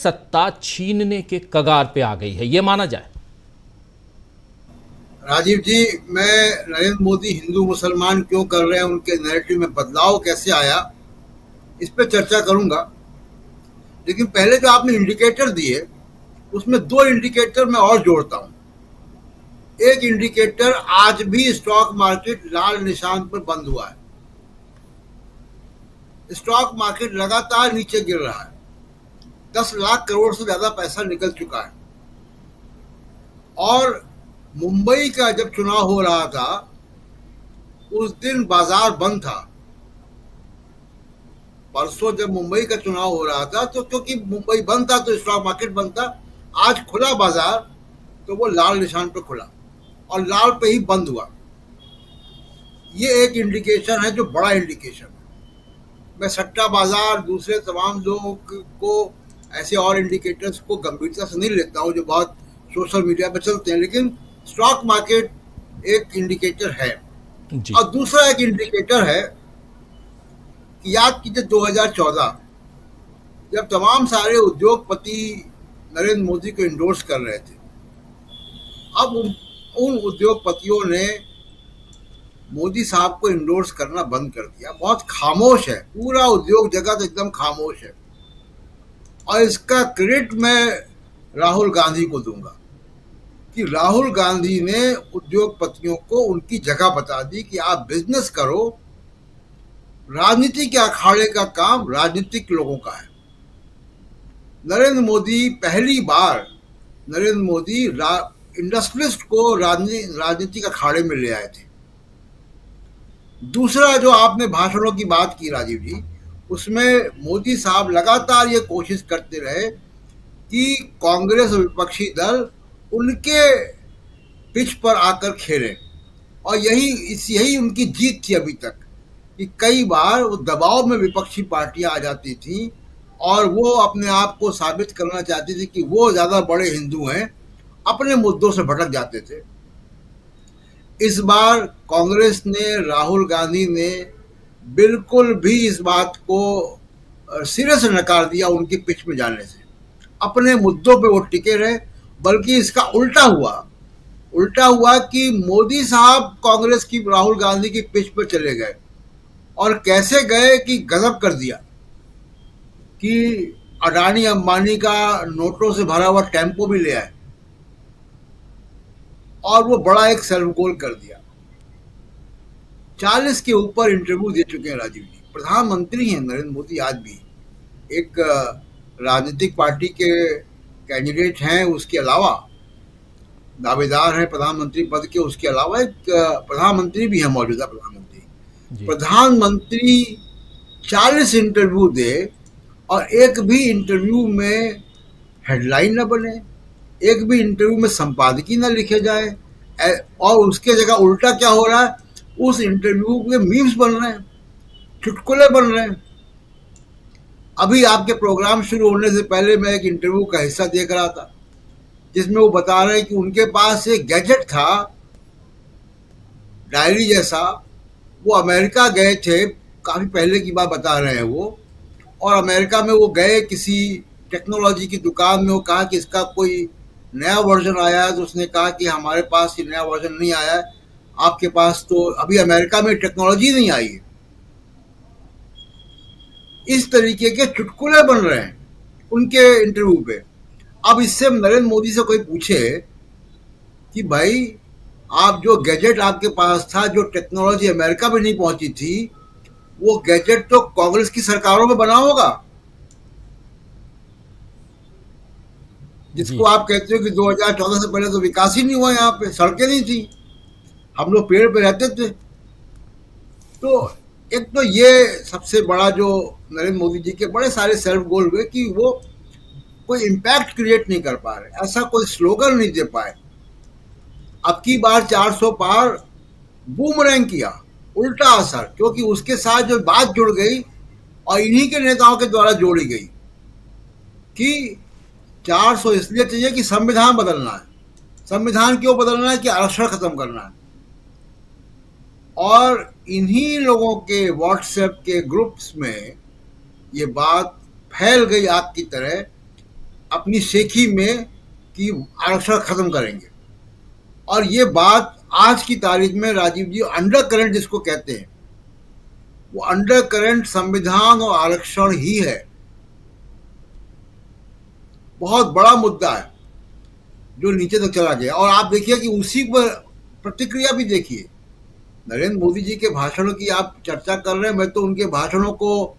सत्ता छीनने के कगार पे आ गई है, ये माना जाए? राजीव जी, मैं नरेंद्र मोदी हिंदू मुसलमान क्यों कर रहे हैं, उनके नैरेटिव में बदलाव कैसे आया, इस पे चर्चा करूंगा। लेकिन पहले जो आपने इंडिकेटर दिए, उसमें दो इंडिकेटर मैं और जोड़ता हूं। एक इंडिकेटर, आज भी स्टॉक मार्केट लाल निशान पर बंद हुआ है। स्टॉक मार्केट लगातार नीचे गिर रहा है। 10 लाख करोड़ से ज्यादा पैसा निकल चुका है। और मुंबई का जब चुनाव हो रहा था, उस दिन बाजार बंद था। परसों जब मुंबई का चुनाव हो रहा था, तो क्योंकि मुंबई बंद था तो स्टॉक मार्केट बंद था। आज खुला बाजार तो वो लाल निशान पर खुला और लाल पे ही बंद हुआ। ये एक इंडिकेशन है, जो बड़ा इंडिकेशन है। मैं सट्टा बाजार, दूसरे तमाम लोगों को, ऐसे और इंडिकेटर्स को गंभीरता से नहीं लेता हूँ जो बहुत सोशल मीडिया पर चलते हैं, लेकिन स्टॉक मार्केट एक इंडिकेटर है। जी। और दूसरा एक इंडिकेटर है कि याद कीजिए 2014, जब तमाम सारे उद्योगपति नरेंद्र मोदी को इंडोर्स कर रहे थे। अब उन उद्योगपतियों ने मोदी साहब को इंडोर्स करना बंद कर दिया। बहुत खामोश है, पूरा उद्योग जगत एकदम खामोश है। और इसका क्रेडिट मैं राहुल गांधी को दूंगा कि राहुल गांधी ने उद्योगपतियों को उनकी जगह बता दी कि आप बिजनेस करो। राजनीति के अखाड़े का काम राजनीतिक लोगों का है। नरेंद्र मोदी पहली बार इंडस्ट्रियलिस्ट को राजनीतिक अखाड़े में ले आए थे। दूसरा, जो आपने भाषणों की बात की राजीव जी, उसमें मोदी साहब लगातार ये कोशिश करते रहे कि कांग्रेस और विपक्षी दल उनके पिच पर आकर खेले। और यही उनकी जीत थी अभी तक, कि कई बार वो दबाव में विपक्षी पार्टियां आ जाती थी और वो अपने आप को साबित करना चाहती थी कि वो ज्यादा बड़े हिंदू हैं, अपने मुद्दों से भटक जाते थे। इस बार कांग्रेस ने, राहुल गांधी ने बिल्कुल भी इस बात को सिरे से नकार दिया उनकी पिच में जाने से। अपने मुद्दों पे वो टिके रहे। बल्कि इसका उल्टा हुआ कि मोदी साहब कांग्रेस की, राहुल गांधी की पिच पर चले गए। और कैसे गए कि गजब कर दिया कि अडानी अंबानी का नोटों से भरा हुआ टेम्पो भी ले आए और वो बड़ा एक सेल्फ गोल कर दिया। 40 के ऊपर इंटरव्यू दे चुके हैं राजीव जी। प्रधानमंत्री हैं नरेंद्र मोदी आज भी। एक राजनीतिक पार्टी के कैंडिडेट हैं, उसके अलावा दावेदार हैं प्रधानमंत्री पद के, उसके अलावा एक प्रधानमंत्री भी है, मौजूदा प्रधानमंत्री। प्रधानमंत्री 40 इंटरव्यू दे और एक भी इंटरव्यू में हेडलाइन न बने, एक भी इंटरव्यू में संपादकीय न लिखे जाए। और उसके जगह उल्टा क्या हो रहा है, उस इंटरव्यू के मीम्स बन रहे हैं, चुटकुले बन रहे हैं। अभी आपके प्रोग्राम शुरू होने से पहले मैं एक इंटरव्यू का हिस्सा देख रहा था, जिसमें वो बता रहे हैं कि उनके पास एक गैजेट था, डायरी जैसा। वो अमेरिका गए थे, काफी पहले की बात बता रहे हैं वो। और अमेरिका में वो गए किसी टेक्नोलॉजी की दुकान में, वो कहा कि इसका कोई नया वर्जन आया है। तो उसने कहा कि हमारे पास ये नया वर्जन नहीं आया है, आपके पास तो अभी अमेरिका में टेक्नोलॉजी नहीं आई है। इस तरीके के चुटकुले बन रहे हैं उनके इंटरव्यू पे। अब इससे नरेंद्र मोदी से कोई पूछे कि भाई, आप जो गैजेट आपके पास था, जो टेक्नोलॉजी अमेरिका में नहीं पहुंची थी, वो गैजेट तो कांग्रेस की सरकारों में बना होगा, जिसको आप कहते हो कि 2014 से पहले तो विकास ही नहीं हुआ, यहाँ पे सड़कें नहीं थी, हम लोग पेड़ पे रहते थे। तो एक तो ये सबसे बड़ा जो नरेंद्र मोदी जी के बड़े सारे सेल्फ गोल हुए कि वो कोई इम्पैक्ट क्रिएट नहीं कर पा रहे, ऐसा कोई स्लोगन नहीं दे पाए। अब की बार 400 पार बूमरैंग किया, उल्टा असर, क्योंकि उसके साथ जो बात जुड़ गई और इन्हीं के नेताओं के द्वारा जोड़ी गई कि 400 इसलिए चाहिए कि संविधान बदलना है। संविधान क्यों बदलना है? कि आरक्षण खत्म करना है। और इन्हीं लोगों के व्हाट्सएप के ग्रुप्स में ये बात फैल गई आग की तरह अपनी शेखी में कि आरक्षण खत्म करेंगे। और ये बात आज की तारीख में राजीव जी अंडर करंट जिसको कहते हैं, वो अंडर करंट संविधान और आरक्षण ही है। बहुत बड़ा मुद्दा है जो नीचे तक चला गया। और आप देखिए कि उसी पर प्रतिक्रिया भी देखिए। नरेंद्र मोदी जी के भाषणों की आप चर्चा कर रहे हैं, मैं तो उनके भाषणों को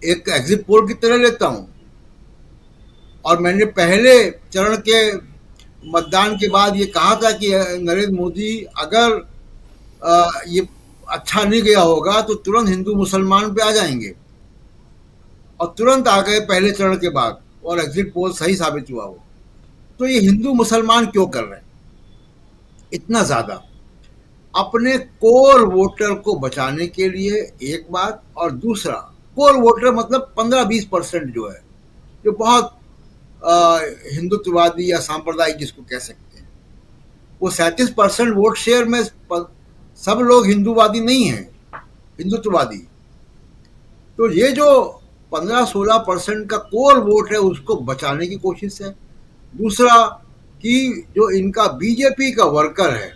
एक एग्जिट पोल की तरह लेता हूं। और मैंने पहले चरण के मतदान के बाद ये कहा था कि नरेंद्र मोदी अगर ये अच्छा नहीं गया होगा तो तुरंत हिंदू मुसलमान पे आ जाएंगे, और तुरंत आ गए पहले चरण के बाद, और एग्जिट पोल सही साबित हुआ वो। तो ये हिंदू मुसलमान क्यों कर रहे हैं इतना ज्यादा? अपने कोर वोटर को बचाने के लिए एक बात, और दूसरा कोर वोटर मतलब 15-20% जो है, जो बहुत हिंदुत्ववादी या सांप्रदायिक जिसको कह सकते हैं, वो 37% वोट शेयर में सब लोग हिंदूवादी नहीं हैं, हिंदुत्ववादी। तो ये जो 15-16% का कोर वोट है उसको बचाने की कोशिश है। दूसरा कि जो इनका बीजेपी का वर्कर है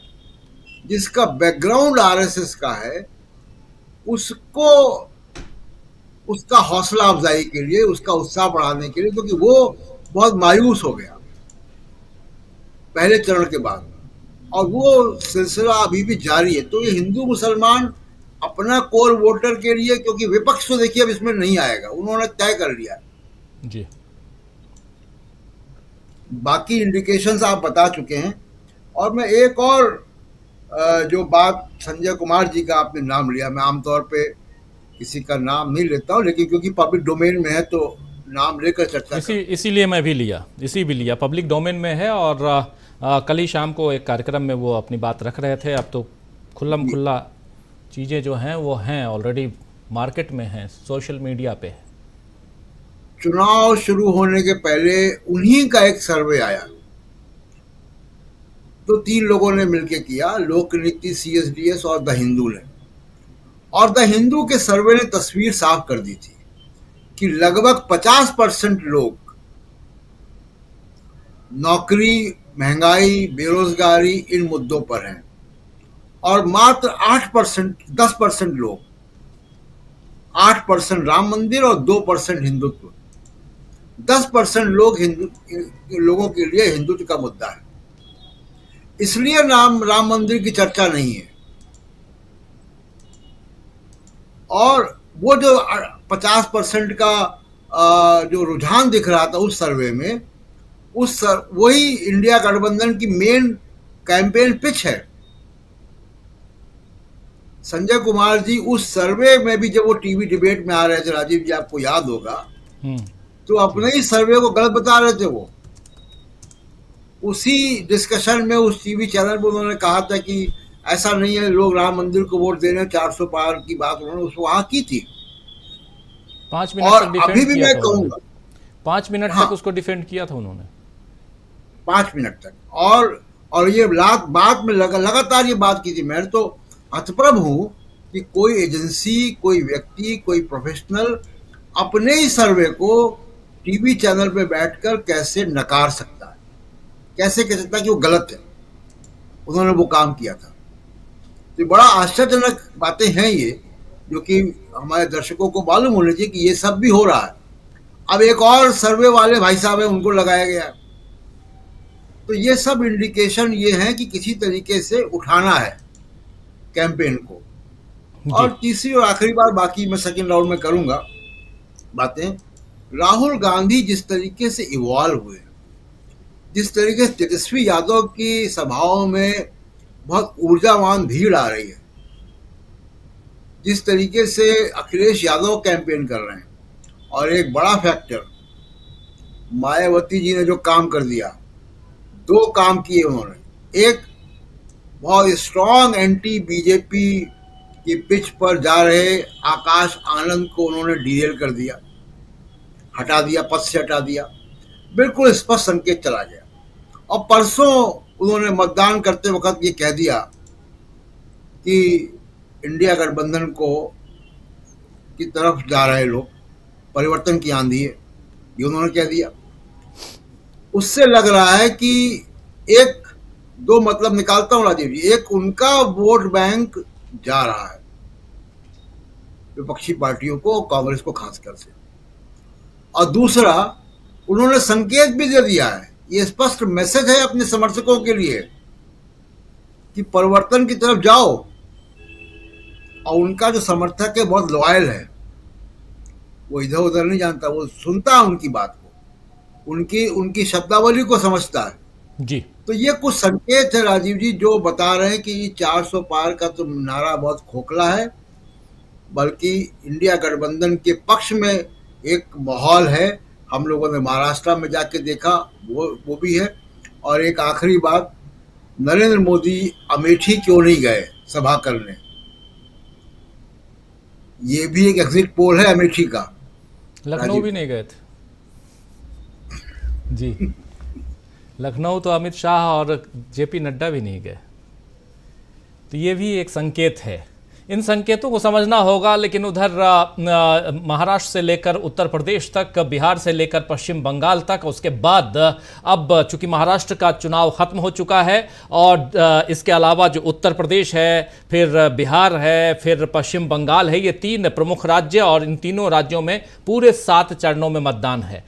जिसका बैकग्राउंड आरएसएस का है, उसको उसका हौसला अफजाई के लिए, उसका उत्साह बढ़ाने के लिए, क्योंकि वो बहुत मायूस हो गया पहले चरण के बाद, और वो सिलसिला अभी भी जारी है। तो ये हिंदू मुसलमान अपना कोर वोटर के लिए, क्योंकि विपक्ष तो देखिए अब इसमें नहीं आएगा, उन्होंने तय कर लिया जी। बाकी इंडिकेशंस आप बता चुके हैं। और मैं एक और जो बात, संजय कुमार जी का आपने नाम लिया, मैं आमतौर पे किसी का नाम नहीं लेता हूं, लेकिन क्योंकि पब्लिक डोमेन में है तो नाम लेकर चर्चा इसीलिए मैं भी लिया, पब्लिक डोमेन में है। और कल ही शाम को एक कार्यक्रम में वो अपनी बात रख रहे थे। अब तो खुल्लम खुल्ला चीज़ें जो हैं वो हैं, ऑलरेडी मार्केट में हैं, सोशल मीडिया पे है। चुनाव शुरू होने के पहले उन्हीं का एक सर्वे आया, तो 3 लोगों ने मिलकर किया, लोकनीति, CSDS और द हिंदू ने। और द हिंदू के सर्वे ने तस्वीर साफ कर दी थी कि लगभग 50% लोग नौकरी, महंगाई, बेरोजगारी इन मुद्दों पर हैं, और मात्र 10% लोग, 8% राम मंदिर और 2% हिंदुत्व, 10% लोगों के लिए हिंदुत्व का मुद्दा है। इसलिए राम मंदिर की चर्चा नहीं है। और वो जो 50% का जो रुझान दिख रहा था उस सर्वे में, वही इंडिया गठबंधन की मेन कैंपेन पिच है। संजय कुमार जी उस सर्वे में भी जब वो टीवी डिबेट में आ रहे थे, राजीव जी आपको याद होगा, तो अपने ही सर्वे को गलत बता रहे थे। वो उसी डिस्कशन में उस टीवी चैनल पर उन्होंने कहा था कि ऐसा नहीं है, लोग राम मंदिर को वोट दे रहे हैं, 400 पार की बात उन्होंने उस वहां की थी। 5 मिनट और तक डिफेंड अभी भी किया मैं था कहूंगा 5 मिनट हाँ, तक उसको डिफेंड किया था उन्होंने 5 मिनट तक। और ये बात में लगातार ये बात की थी। मैं तो हतप्रभ हूं कि कोई एजेंसी, कोई व्यक्ति, कोई प्रोफेशनल अपने ही सर्वे को टीवी चैनल पे बैठकर कैसे नकार सकता है, कैसे कह सकता है कि वो गलत है। उन्होंने वो काम किया था। तो बड़ा आश्चर्यजनक बातें हैं ये, जो कि हमारे दर्शकों को मालूम होना चाहिए कि ये सब भी हो रहा है। अब एक और सर्वे वाले भाई साहब है, उनको लगाया गया। तो ये सब इंडिकेशन ये है कि किसी तरीके से उठाना है कैंपेन को। और तीसरी और आखिरी बात, बाकी मैं सेकंड राउंड में करूंगा बातें, राहुल गांधी जिस तरीके से इवॉल्व हुए, जिस तरीके से तेजस्वी यादव की सभाओं में बहुत ऊर्जावान भीड़ आ रही है, जिस तरीके से अखिलेश यादव कैंपेन कर रहे हैं, और एक बड़ा फैक्टर मायावती जी ने जो काम कर दिया, 2 काम किए उन्होंने। एक, बहुत स्ट्रॉन्ग एंटी बीजेपी की पिच पर जा रहे आकाश आनंद को उन्होंने डीरेल कर दिया, हटा दिया, पद से हटा दिया, बिल्कुल स्पष्ट संकेत चला गया। और परसों उन्होंने मतदान करते वक्त ये कह दिया कि इंडिया गठबंधन को की तरफ जा रहे लोग, परिवर्तन की आंधी है। ये उन्होंने कह दिया। उससे लग रहा है कि एक दो मतलब निकालता हूं राजीव जी। एक, उनका वोट बैंक जा रहा है विपक्षी पार्टियों को, कांग्रेस को खासकर से। और दूसरा, उन्होंने संकेत भी दे दिया है, ये स्पष्ट मैसेज है अपने समर्थकों के लिए कि परिवर्तन की तरफ जाओ। और उनका जो समर्थक है बहुत लॉयल है, वो इधर उधर नहीं जानता, वो सुनता है उनकी बात को, उनकी उनकी शब्दावली को समझता है। जी। तो ये कुछ संकेत है राजीव जी जो बता रहे हैं कि 400 पार का तो नारा बहुत खोखला है, बल्कि इंडिया गठबंधन के पक्ष में एक माहौल है। हम लोगों ने महाराष्ट्र में जाके देखा, वो भी है। और एक आखिरी बात, नरेंद्र मोदी अमेठी क्यों नहीं गए सभा करने? ये भी एक एग्जिट पोल है अमेठी का। लखनऊ भी नहीं गए थे जी। लखनऊ तो अमित शाह और जेपी नड्डा भी नहीं गए। तो ये भी एक संकेत है, इन संकेतों को समझना होगा। लेकिन उधर महाराष्ट्र से लेकर उत्तर प्रदेश तक, बिहार से लेकर पश्चिम बंगाल तक, उसके बाद अब चूंकि महाराष्ट्र का चुनाव खत्म हो चुका है और इसके अलावा जो उत्तर प्रदेश है, फिर बिहार है, फिर पश्चिम बंगाल है, ये 3 प्रमुख राज्य और इन तीनों राज्यों में पूरे 7 चरणों में मतदान है।